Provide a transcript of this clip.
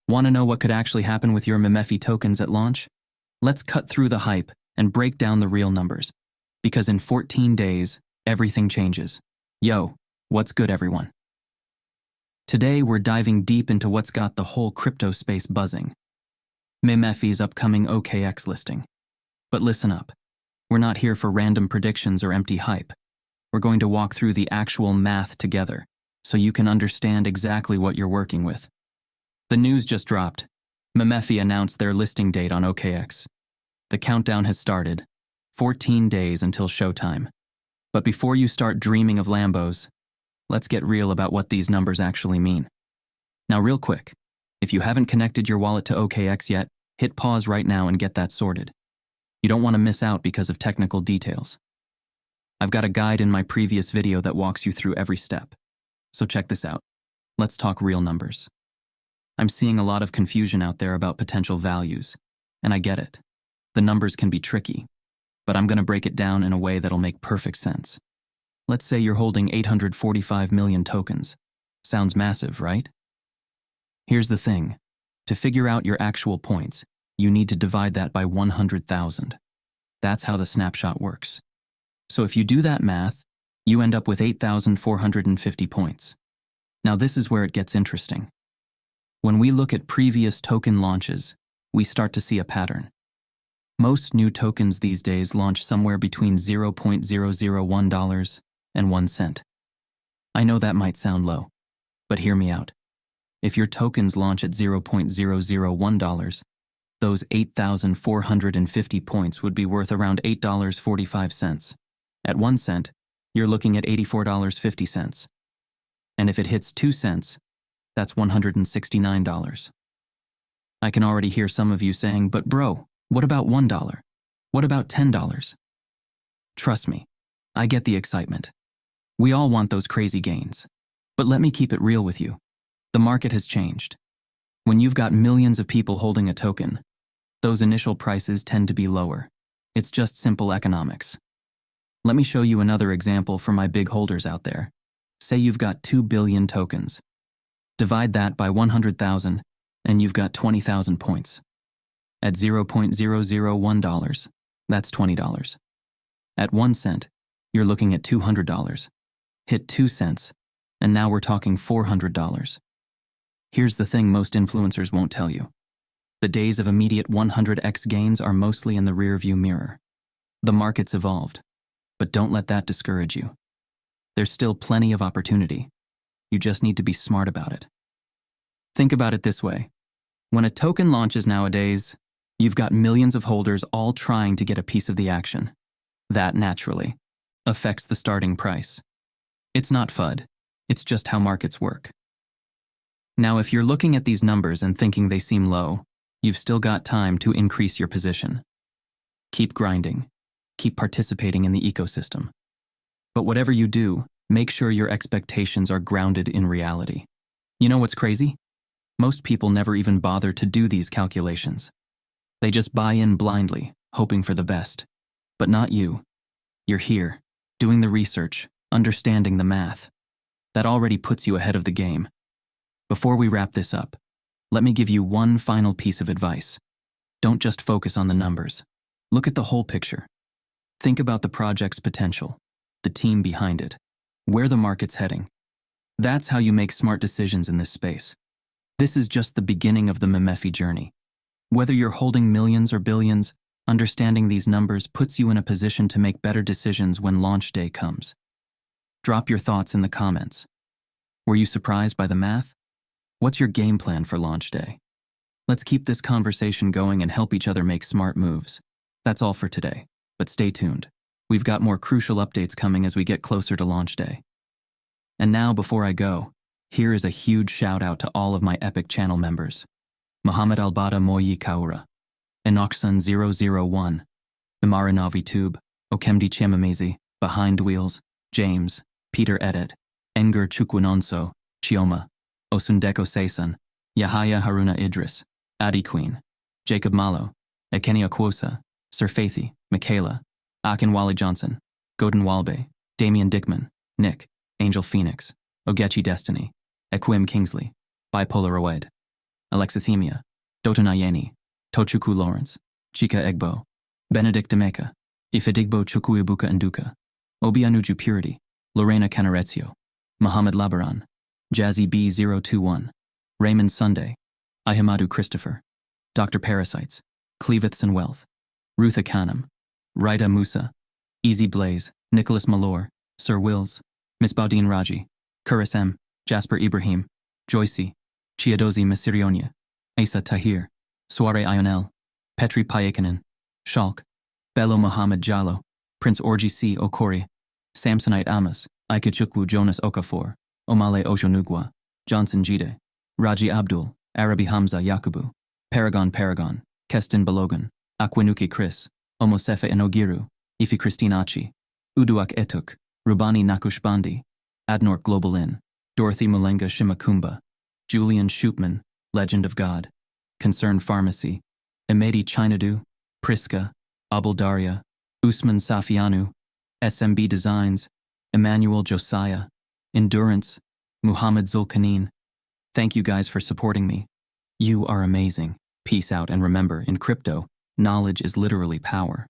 Want to know what could actually happen with your Memefi tokens at launch? Let's cut through the hype and break down the real numbers. Because in 14 days, everything changes. Yo, what's good, everyone? Today, we're diving deep into what's got the whole crypto space buzzing. Memefi's upcoming OKX listing. But listen up. We're not here for random predictions or empty hype. We're going to walk through the actual math together so you can understand exactly what you're working with. The news just dropped. Memefi announced their listing date on OKX. The countdown has started. 14 days until showtime. But before you start dreaming of Lambos, let's get real about what these numbers actually mean. Now, real quick, if you haven't connected your wallet to OKX yet, hit pause right now and get that sorted. You don't want to miss out because of technical details. I've got a guide in my previous video that walks you through every step. So check this out. Let's talk real numbers. I'm seeing a lot of confusion out there about potential values, and I get it. The numbers can be tricky, but I'm going to break it down in a way that'll make perfect sense. Let's say you're holding 845 million tokens. Sounds massive, right? Here's the thing. To figure out your actual points, you need to divide that by 100,000. That's how the snapshot works. So if you do that math, you end up with 8,450 points. Now this is where it gets interesting. When we look at previous token launches, we start to see a pattern. Most new tokens these days launch somewhere between $0.001 and 1 cent. I know that might sound low, but hear me out. If your tokens launch at $0.001, those 8,450 points would be worth around $8.45. At 1 cent, you're looking at $84.50. And if it hits 2 cents, that's $169. I can already hear some of you saying, but bro, what about $1? What about $10? Trust me, I get the excitement. We all want those crazy gains. But let me keep it real with you. The market has changed. When you've got millions of people holding a token, those initial prices tend to be lower. It's just simple economics. Let me show you another example for my big holders out there. Say you've got 2 billion tokens. Divide that by 100,000, and you've got 20,000 points. At $0.001, that's $20. At 1 cent, you're looking at $200. Hit 2 cents, and now we're talking $400. Here's the thing most influencers won't tell you. The days of immediate 100x gains are mostly in the rearview mirror. The market's evolved, but don't let that discourage you. There's still plenty of opportunity. You just need to be smart about it. Think about it this way. When a token launches nowadays, you've got millions of holders all trying to get a piece of the action. That, naturally, affects the starting price. It's not FUD, it's just how markets work. Now, if you're looking at these numbers and thinking they seem low, you've still got time to increase your position. Keep grinding. Keep participating in the ecosystem. But whatever you do, make sure your expectations are grounded in reality. You know what's crazy? Most people never even bother to do these calculations. They just buy in blindly, hoping for the best. But not you. You're here, doing the research, understanding the math. That already puts you ahead of the game. Before we wrap this up, let me give you one final piece of advice. Don't just focus on the numbers. Look at the whole picture. Think about the project's potential, the team behind it, where the market's heading. That's how you make smart decisions in this space. This is just the beginning of the Memefi journey. Whether you're holding millions or billions, understanding these numbers puts you in a position to make better decisions when launch day comes. Drop your thoughts in the comments. Were you surprised by the math? What's your game plan for launch day? Let's keep this conversation going and help each other make smart moves. That's all for today, but stay tuned. We've got more crucial updates coming as we get closer to launch day. And now, before I go, here is a huge shout out to all of my Epic channel members. Muhammad Albada Moyi Kaura, Enochson001, Imaranavi Tube, Okemdi Chemamezi, Behind Wheels, James, Peter Edet, Enger Chukwunonso, Chioma, Osundeko Seisan, Yahaya Haruna Idris, Adi Queen, Jacob Malo, Ekeni Akwosa, Sir Faithy, Michaela, Akinwale Johnson, Godin Walbe, Damian Dickman, Nick, Angel Phoenix, Ogechi Destiny, Equim Kingsley, Bipolar Oed, Alexithemia, Dotonayeni, Tochukwu Lawrence, Chika Egbo, Benedict Demeka, Ifidigbo Chukwuibuka Nduka, Obianuju Purity, Lorena Canarezio, Muhammad Labaran, Jazzy B021, Raymond Sunday, Ihamadu Christopher, Dr. Parasites, Cleaviths and Wealth, Ruth Akanam, Raida Musa, Easy Blaze, Nicholas Malor, Sir Wills, Miss Baudine Raji, Kuris M, Jasper Ibrahim, Joycey, Chiadozi Misirionia, Asa Tahir, Soare Ionel, Petri Payekanen, Shalk, Bello Muhammad Jallo, Prince Orji C. Okori, Samsonite Amos, Ikechukwu Jonas Okafor, Omale Oshonugwa, Johnson Jide, Raji Abdul, Arabi Hamza Yakubu, Paragon, Keston Balogan, Akwinuki Chris, Omosefe Enogiru, Ifi Christine Achi, Uduak Etuk, Rubani Nakushbandi, Adnor Global Inn, Dorothy Mulenga Shimakumba, Julian Shupman, Legend of God, Concern Pharmacy, Emedi Chinadu, Priska, Abuldaria, Usman Safianu, SMB Designs, Emmanuel Josiah, Endurance, Muhammad Zulkarnain. Thank you guys for supporting me. You are amazing. Peace out, and remember, in crypto, knowledge is literally power.